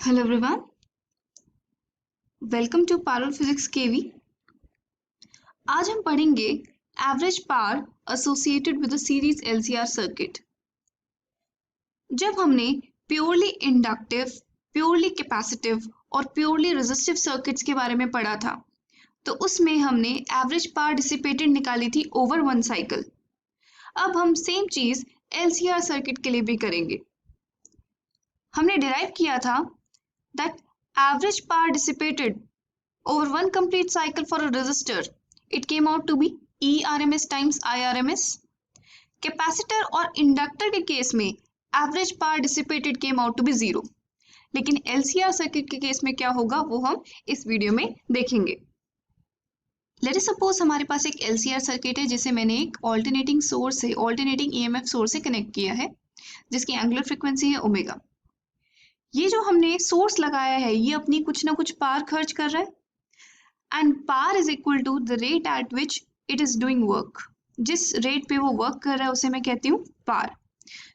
Hello everyone, welcome to Parallel Physics KV। आज हम पढ़ेंगे average power associated with the series LCR circuit. जब हमने प्योरली इंडक्टिव, प्योरली कैपेसिटिव और purely resistive circuits के बारे में पढ़ा था, तो उसमें हमने एवरेज पावर डिसिपेटेड निकाली थी ओवर वन साइकिल। अब हम सेम चीज LCR सर्किट के लिए भी करेंगे। हमने डिराइव किया था that average power dissipated over one complete cycle for a resistor, it came out to be ERMS times IRMS। Capacitor और इंडक्टर के केस में average power dissipated came out to be 0, लेकिन LCR सर्किट के case में क्या होगा वो हम इस वीडियो में देखेंगे। लेट अस सपोज हमारे पास एक LCR सर्किट है जिसे मैंने एक ऑल्टरनेटिंग सोर्स से, ऑल्टरनेटिंग EMF सोर्स से कनेक्ट किया है, जिसकी एंगुलर फ्रीक्वेंसी है ओमेगा। ये जो हमने सोर्स लगाया है ये अपनी कुछ ना कुछ पावर खर्च कर रहा है and power is equal to the rate at which it is doing work. जिस रेट पे वो वर्क कर रहा है उसे मैं कहती हूँ power.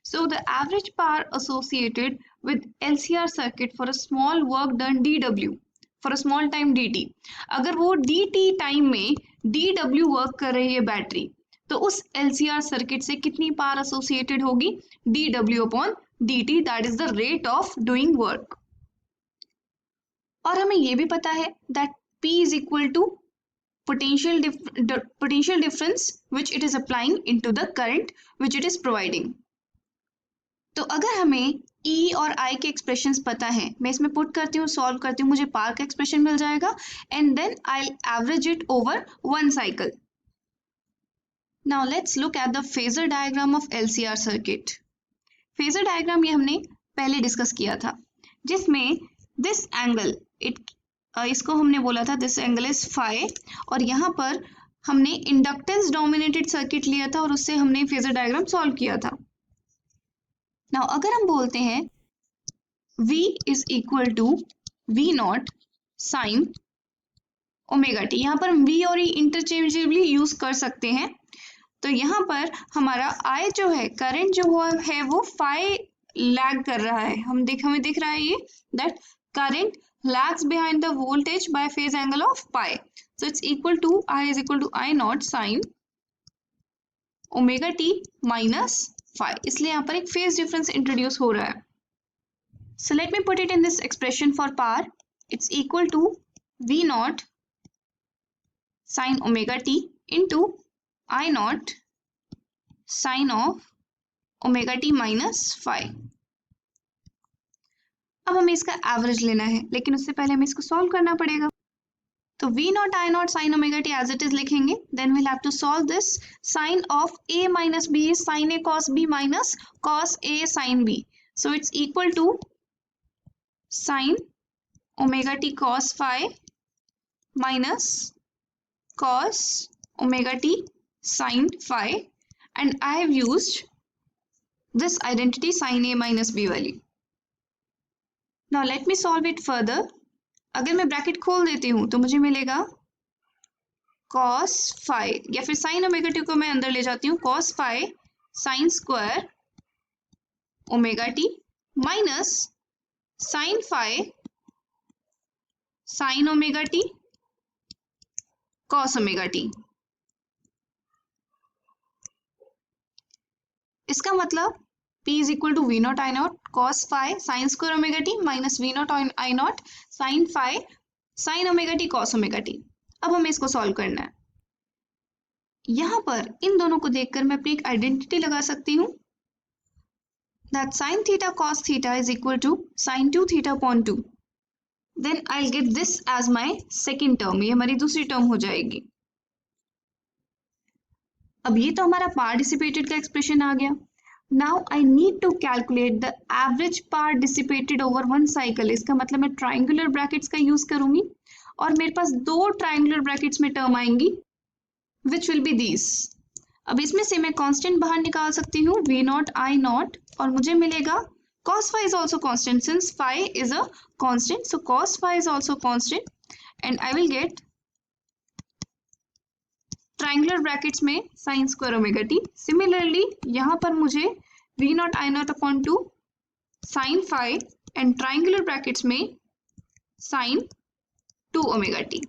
So the average power associated with LCR circuit for a small work done DW for a small time DT। अगर वो DT टाइम में DW वर्क कर रही है बैटरी, तो उस LCR सर्किट से कितनी पावर एसोसिएटेड होगी? DW upon DT, that is the rate of doing work। और हमें ये भी पता है that P is equal to potential difference which it is applying into the current which it is providing। तो अगर हमें E और I के एक्सप्रेशंस पता है, मैं इसमें पुट करती हूँ, सॉल्व करती हूँ, मुझे पावर का एक्सप्रेशन मिल जाएगा and then I average it over one cycle. Now let's look at the phasor diagram of LCR circuit. Phasor diagram ये हमने पहले डिस्कस किया था, जिसमें दिस एंगल इसको हमने बोला था दिस एंगल इज फाई, और यहाँ पर हमने इंडक्टेंस डोमिनेटेड सर्किट लिया था और उससे हमने फेजर डायग्राम सॉल्व किया था। नाउ अगर हम बोलते हैं V is equal to V naught sine omega t, यहाँ पर V और E इंटरचेंजेबली यूज कर सकते हैं। तो यहाँ पर हमारा I जो है, करंट जो हुआ है वो फाई लैग कर रहा है, हमें दिख रहा है ये that current lags behind the voltage by phase angle of pi, so it's equal to I is equal to I naught sin omega t minus phi। इसलिए यहाँ पर एक phase difference introduce हो रहा है। So let me put it in this expression for power, it's equal to V naught sin omega t into I naught sin of omega T minus five. अब हमें इसका एवरेज लेना है, लेकिन उससे पहले हमें इसको सॉल्व करना पड़ेगा। तो V naught I naught sine omega T as it is लिखेंगे, then we'll have to solve this. Sine of A minus B is sine A cos B minus cos A sin B, so it's equal to sine omega T cos five minus cos omega T sin five, and I have used this identity sin A minus B वाली। Now let me solve it further। अगर मैं bracket खोल देती हूँ तो मुझे मिलेगा cos phi, या फिर sin ओमेगा टी को मैं अंदर ले जाती हूँ, cos phi sin square omega T minus sin phi sin omega T cos omega T. इसका मतलब P is equal to V naught I naught cos phi sin square omega t minus V naught I naught sin phi sin omega t cos omega t। अब हमें इसको solve करना है। यहाँ पर इन दोनों को देखकर मैं अपनी एक आइडेंटिटी लगा सकती हूँ that sin theta cos theta is equal to sin 2 theta upon 2। Then I'll get this as my second term, ये हमारी दूसरी टर्म हो जाएगी। अब ये तो हमारा पावर डिसिपेटेड का एक्सप्रेशन आ गया। Now I need to calculate the average power dissipated over one cycle। इसका मतलब मैं ट्राइंगुलर ब्रैकेट्स का यूज करूंगी और मेरे पास दो ट्राइंगुलर ब्रैकेट्स में टर्म आएंगी which will be these। अब इसमें से मैं कांस्टेंट बाहर निकाल सकती हूँ V नॉट I नॉट, और मुझे मिलेगा cos phi is also constant since phi is a constant, so cos phi is also constant and I will get triangular brackets में sine square omega t. Similarly यहाँ पर मुझे V naught I naught upon two sine phi and triangular brackets में sine 2 omega t.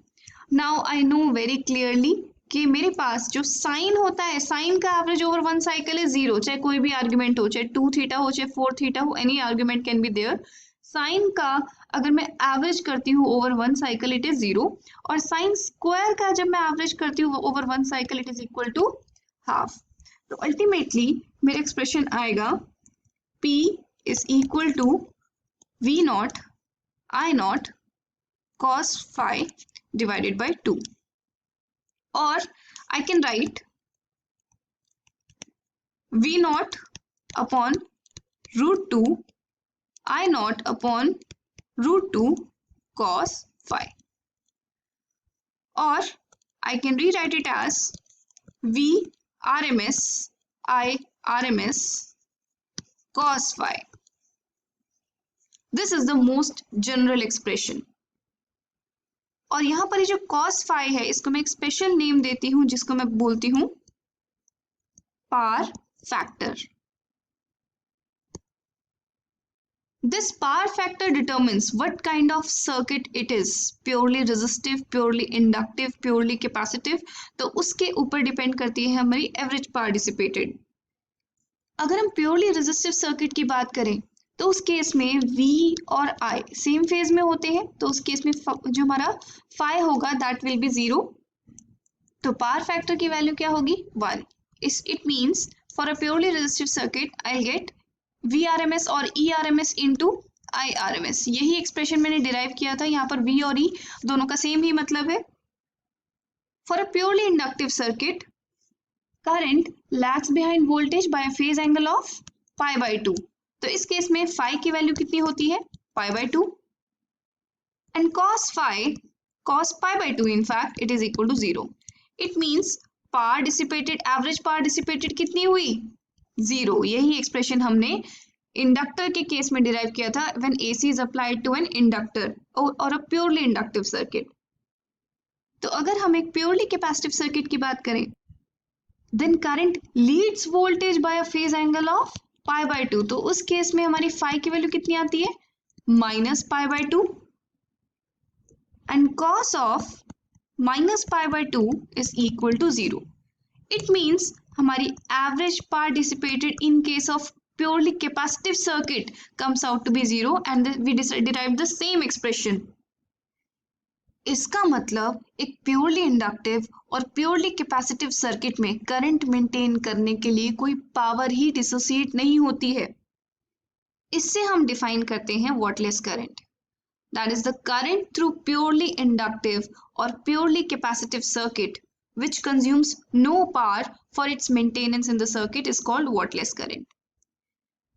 Now I know very clearly कि मेरे पास जो sign होता है, साइन का एवरेज ओवर वन साइकिल है 0, चाहे कोई भी आर्ग्यूमेंट हो, चाहे 2 थीटा हो, चाहे 4 थीटा हो, any argument can be there. Sine का अगर मैं एवरेज करती हूँ over one cycle it is 0, और साइन स्क्वायर का जब मैं एवरेज करती हूँ over one cycle it is equal to half. तो अल्टीमेटली मेरा एक्सप्रेशन आएगा P is equal to V naught I naught cos phi divided by 2, or I can write V naught upon root 2 I naught upon root 2 cos phi, or I can rewrite it as V RMS I RMS cos phi. This is the most general expression. और यहाँ पर ये जो cos phi है इसको मैं एक special name देती हूँ जिसको मैं बोलती हूँ power factor. This power factor determines what kind of circuit it is, purely resistive, purely inductive, purely capacitive। तो उसके ऊपर डिपेंड करती है हमारी एवरेज पावर डिसिपेटेड। अगर हम प्योरली रेजिस्टिव सर्किट की बात करें तो उस केस में V और I सेम फेज में होते हैं, तो उस केस में जो हमारा phi होगा दैट विल बी 0। तो पावर फैक्टर की वैल्यू क्या होगी 1। It means for a purely resistive circuit I will get VRMS और ERMS इंटू IRMS। यही एक्सप्रेशन मैंने डिराइव किया था, यहाँ पर V और E दोनों का सेम ही मतलब है। For a purely inductive circuit current lags behind voltage by phase angle of pi by 2। तो इस केस में फाई की वैल्यू कितनी होती है pi by 2, and cos pi by 2 in fact it is equal to 0। It means power dissipated, average power dissipated कितनी हुई 0। यही एक्सप्रेशन हमने इंडक्टर के केस में डिराइव किया था when AC is applied to an inductor और अ प्योरली इंडक्टिव सर्किट। तो अगर हम एक प्योरली कैपेसिटिव सर्किट की बात करें then current leads voltage by a phase angle of pi by 2। तो उस केस में हमारी फाई की वैल्यू कितनी आती है minus pi by 2, and cos of minus pi by 2 is equal to 0। It means हमारी average power dissipated in case of purely capacitive circuit comes out to be 0 and we derive the same expression। इसका मतलब एक purely inductive और purely capacitive circuit में current maintain करने के लिए कोई पावर ही डिसोसिएट नहीं होती है। इससे हम डिफाइन करते हैं wattless current. That is the current through purely inductive और purely capacitive circuit which consumes no power for its maintenance in the circuit is called whatless current।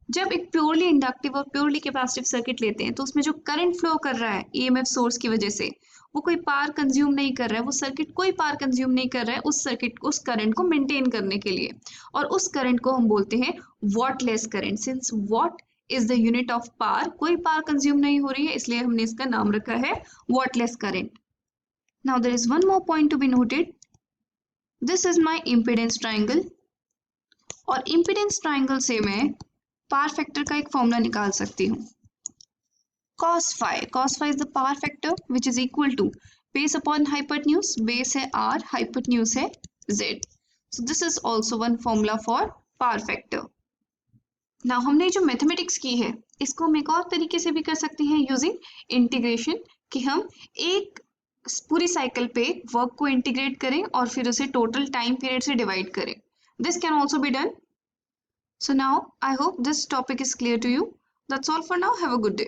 जब एक प्योरली इंडक्टिव और प्योरली कैपेसिटिव सर्किट लेते हैं तो उसमें जो current flow कर रहा है EMF सोर्स की वजह से वो कोई पावर कंज्यूम नहीं कर रहा है, वो सर्किट कोई पावर कंज्यूम नहीं कर रहा है उस सर्किट को, उस करंट को मेंटेन करने के लिए, और उस करंट को हम बोलते हैं wattless current. Since what is the unit of power, कोई पावर कंज्यूम नहीं हो रही है, इसलिए हमने इसका नाम रखा है wattless current. Now there is one more point to be noted. This is my impedance triangle, और इम्पिडेंस ट्राइंगल से मैं पावर फैक्टर का एक फॉर्मूला निकाल सकती हूँ cos phi is the power factor which is equal to base upon hypotenuse, base है r, hypotenuse है z। so this is also one formula for power factor। now हमने जो मैथमेटिक्स की है इसको हम एक और तरीके से भी कर सकते हैं यूजिंग इंटीग्रेशन, कि हम एक पूरी साइकिल पे वर्क को इंटीग्रेट करें और फिर उसे टोटल टाइम पीरियड से डिवाइड करें। This can also be done. So now I hope this topic is clear to you. That's all for now. Have a good day.